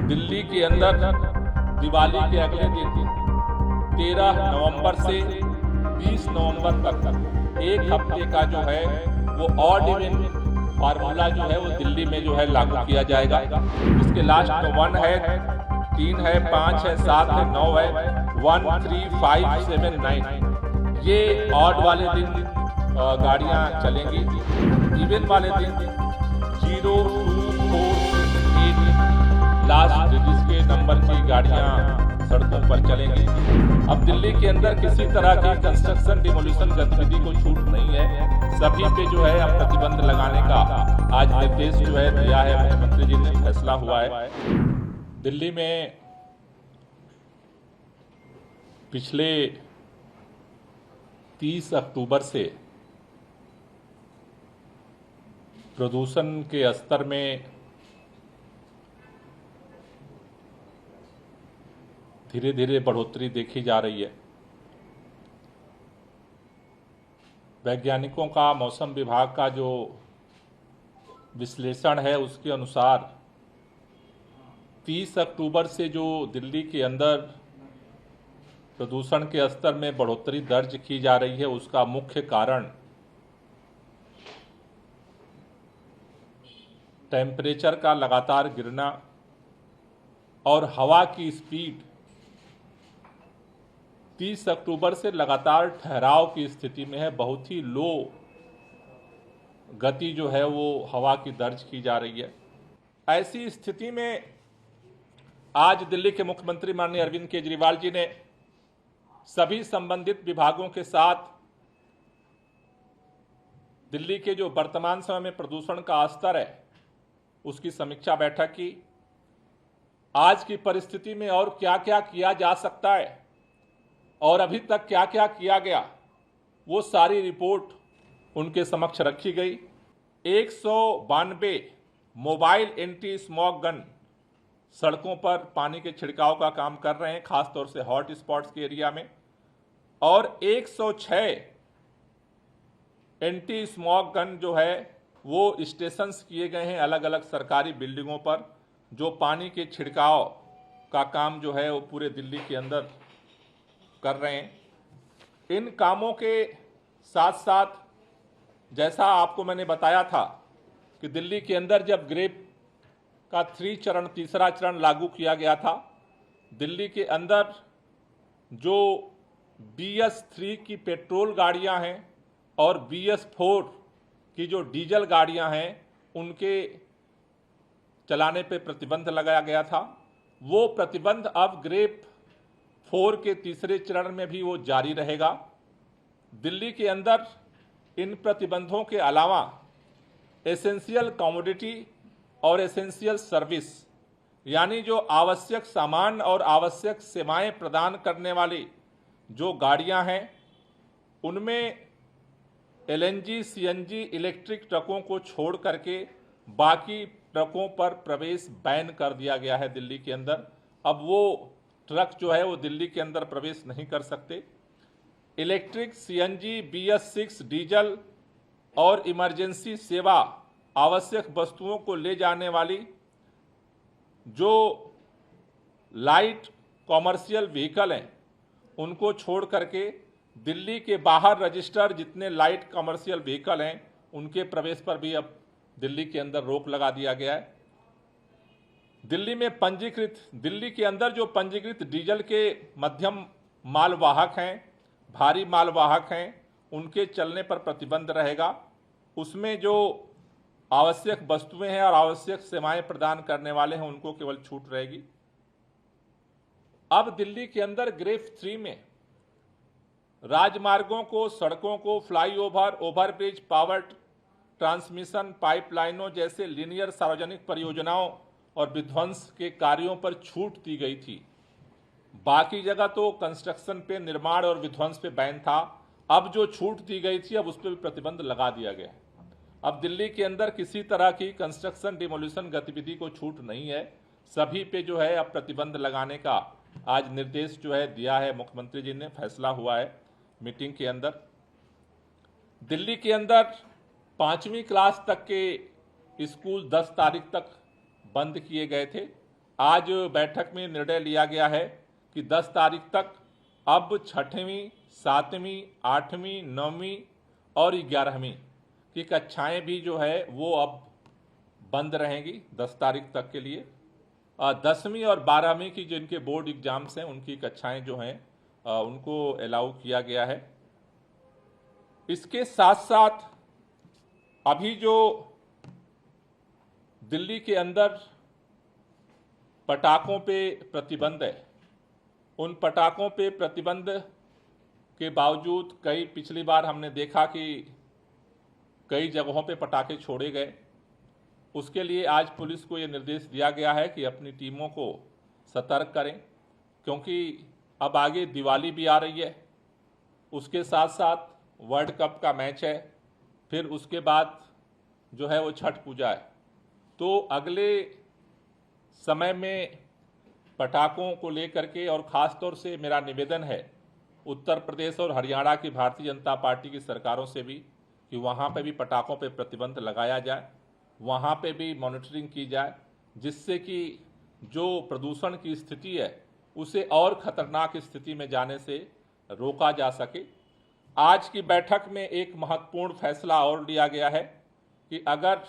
दिल्ली के अंदर दिवाली के अगले दिन 13 नवंबर से 20 नवंबर तक एक हफ्ते का जो है वो ऑड इवन फार्मूला जो है वो दिल्ली में जो है लागू किया जाएगा। इसके लास्ट 1 है, 3 है, 5 है, 7 है, 9 है, 1, 3, 5, 7, 9 ये ऑड वाले दिन गाड़ियां चलेंगी। इवन वाले दिन 0, 2, 4, 8 लास्ट जिसके नंबर की गाड़ियां सड़कों पर चलेंगी। अब दिल्ली के अंदर किसी तरह की कंस्ट्रक्शन डिमोलिशन गतिविधि को छूट नहीं है। सभी पे जो है अब प्रतिबंध लगाने का आज निर्देश जो है दिया है मुख्यमंत्री जी ने, फैसला हुआ है। दिल्ली में पिछले 30 अक्टूबर से प्रदूषण के स्तर में धीरे धीरे बढ़ोतरी देखी जा रही है। वैज्ञानिकों का, मौसम विभाग का जो विश्लेषण है उसके अनुसार 30 अक्टूबर से जो दिल्ली के अंदर प्रदूषण के स्तर में बढ़ोतरी दर्ज की जा रही है उसका मुख्य कारण टेम्परेचर का लगातार गिरना और हवा की स्पीड 30 अक्टूबर से लगातार ठहराव की स्थिति में है। बहुत ही लो गति जो है वो हवा की दर्ज की जा रही है। ऐसी स्थिति में आज दिल्ली के मुख्यमंत्री माननीय अरविंद केजरीवाल जी ने सभी संबंधित विभागों के साथ दिल्ली के जो वर्तमान समय में प्रदूषण का स्तर है उसकी समीक्षा बैठक की। आज की परिस्थिति में और क्या क्या किया जा सकता है और अभी तक क्या क्या किया गया वो सारी रिपोर्ट उनके समक्ष रखी गई। 192 मोबाइल एंटी स्मॉग गन सड़कों पर पानी के छिड़काव का काम कर रहे हैं, खासतौर से हॉट स्पॉट्स के एरिया में, और 106 एंटी स्मॉग गन जो है वो स्टेशंस किए गए हैं अलग अलग सरकारी बिल्डिंगों पर, जो पानी के छिड़काव का काम जो है वो पूरे दिल्ली के अंदर कर रहे हैं। इन कामों के साथ साथ जैसा आपको मैंने बताया था कि दिल्ली के अंदर जब ग्रेप का तीसरा चरण लागू किया गया था, दिल्ली के अंदर जो BS3 की पेट्रोल गाड़ियां हैं और BS4 की जो डीजल गाड़ियां हैं उनके चलाने पे प्रतिबंध लगाया गया था। वो प्रतिबंध अब ग्रेप 4 के तीसरे चरण में भी वो जारी रहेगा। दिल्ली के अंदर इन प्रतिबंधों के अलावा एसेंशियल कमोडिटी और एसेंशियल सर्विस यानी जो आवश्यक सामान और आवश्यक सेवाएं प्रदान करने वाली जो गाड़ियां हैं उनमें LNG, CNG इलेक्ट्रिक ट्रकों को छोड़ करके बाकी ट्रकों पर प्रवेश बैन कर दिया गया है दिल्ली के अंदर। अब वो ट्रक जो है वो दिल्ली के अंदर प्रवेश नहीं कर सकते। इलेक्ट्रिक, CNG, BS6 डीजल और इमरजेंसी सेवा आवश्यक वस्तुओं को ले जाने वाली जो लाइट कॉमर्शियल व्हीकल हैं उनको छोड़ करके दिल्ली के बाहर रजिस्टर जितने लाइट कॉमर्शियल व्हीकल हैं उनके प्रवेश पर भी अब दिल्ली के अंदर रोक लगा दिया गया है। दिल्ली के अंदर जो पंजीकृत डीजल के मध्यम मालवाहक हैं, भारी मालवाहक हैं, उनके चलने पर प्रतिबंध रहेगा। उसमें जो आवश्यक वस्तुएं हैं और आवश्यक सेवाएं प्रदान करने वाले हैं उनको केवल छूट रहेगी। अब दिल्ली के अंदर ग्रेप 3 में राजमार्गों को, सड़कों को, फ्लाईओवर, ओवरब्रिज, पावर ट्रांसमिशन पाइपलाइनों जैसे लीनियर सार्वजनिक परियोजनाओं और विध्वंस के कार्यों पर छूट दी गई थी। बाकी जगह तो कंस्ट्रक्शन पे, निर्माण और विध्वंस पे बैन था। अब जो छूट दी गई थी अब उस पर भी प्रतिबंध लगा दिया गया है। अब दिल्ली के अंदर किसी तरह की कंस्ट्रक्शन डिमोलिशन गतिविधि को छूट नहीं है। सभी पे जो है अब प्रतिबंध लगाने का आज निर्देश जो है दिया है मुख्यमंत्री जी ने, फैसला हुआ है मीटिंग के अंदर। दिल्ली के अंदर 5वीं क्लास तक के स्कूल 10 तारीख तक बंद किए गए थे। आज बैठक में निर्णय लिया गया है कि 10 तारीख तक अब 6वीं, 7वीं, 8वीं, 9वीं और 11वीं की कक्षाएं भी जो है वो अब बंद रहेंगी 10 तारीख तक के लिए। 10वीं और 12वीं की जिनके बोर्ड एग्जाम्स हैं उनकी कक्षाएं जो हैं उनको अलाउ किया गया है। इसके साथ साथ अभी जो दिल्ली के अंदर पटाखों पे प्रतिबंध है, उन पटाखों पे प्रतिबंध के बावजूद पिछली बार हमने देखा कि कई जगहों पे पटाखे छोड़े गए। उसके लिए आज पुलिस को ये निर्देश दिया गया है कि अपनी टीमों को सतर्क करें, क्योंकि अब आगे दिवाली भी आ रही है, उसके साथ साथ वर्ल्ड कप का मैच है, फिर उसके बाद जो है वो छठ पूजा है। तो अगले समय में पटाखों को लेकर के और ख़ास तौर से मेरा निवेदन है उत्तर प्रदेश और हरियाणा की भारतीय जनता पार्टी की सरकारों से भी कि वहाँ पे भी पटाखों पे प्रतिबंध लगाया जाए, वहाँ पे भी मॉनिटरिंग की जाए, जिससे कि जो प्रदूषण की स्थिति है उसे और खतरनाक स्थिति में जाने से रोका जा सके। आज की बैठक में एक महत्वपूर्ण फैसला और लिया गया है कि अगर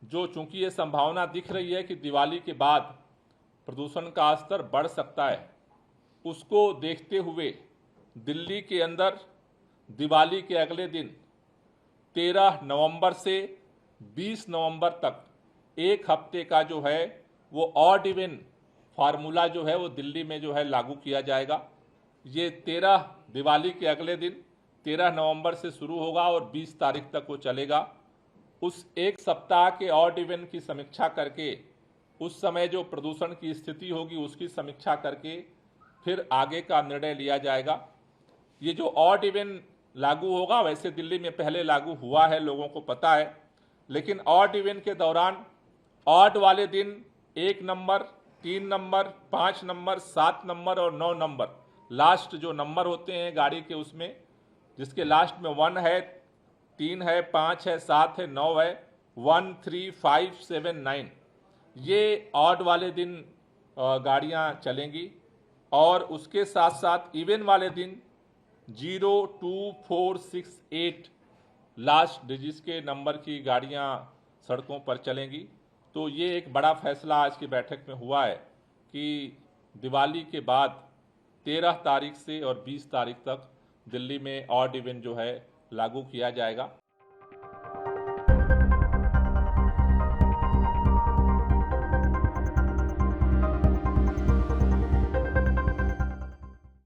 चूंकि ये संभावना दिख रही है कि दिवाली के बाद प्रदूषण का स्तर बढ़ सकता है, उसको देखते हुए दिल्ली के अंदर दिवाली के अगले दिन 13 नवंबर से 20 नवंबर तक एक हफ्ते का जो है वो ऑड इवन फार्मूला जो है वो दिल्ली में जो है लागू किया जाएगा। ये 13 दिवाली के अगले दिन 13 नवंबर से शुरू होगा और 20 तारीख तक वो चलेगा। उस एक सप्ताह के ऑड इवन की समीक्षा करके उस समय जो प्रदूषण की स्थिति होगी उसकी समीक्षा करके फिर आगे का निर्णय लिया जाएगा। ये जो ऑड इवन लागू होगा, वैसे दिल्ली में पहले लागू हुआ है, लोगों को पता है, लेकिन ऑड इवन के दौरान ऑड वाले दिन 1 नंबर, 3 नंबर, 5 नंबर, 7 नंबर और 9 नंबर, लास्ट जो नंबर होते हैं गाड़ी के उसमें, जिसके लास्ट में 1 है, 3 है, 5 है, 7 है, 9 है, 1, 3, 5, 7, 9, ये ऑड वाले दिन गाड़ियां चलेंगी। और उसके साथ साथ इवन वाले दिन 0, 2, 4, 6, 8 लास्ट डिजिट्स के नंबर की गाड़ियां सड़कों पर चलेंगी। तो ये एक बड़ा फैसला आज की बैठक में हुआ है कि दिवाली के बाद 13 तारीख से और 20 तारीख तक दिल्ली में ऑड इवन जो है लागू किया जाएगा।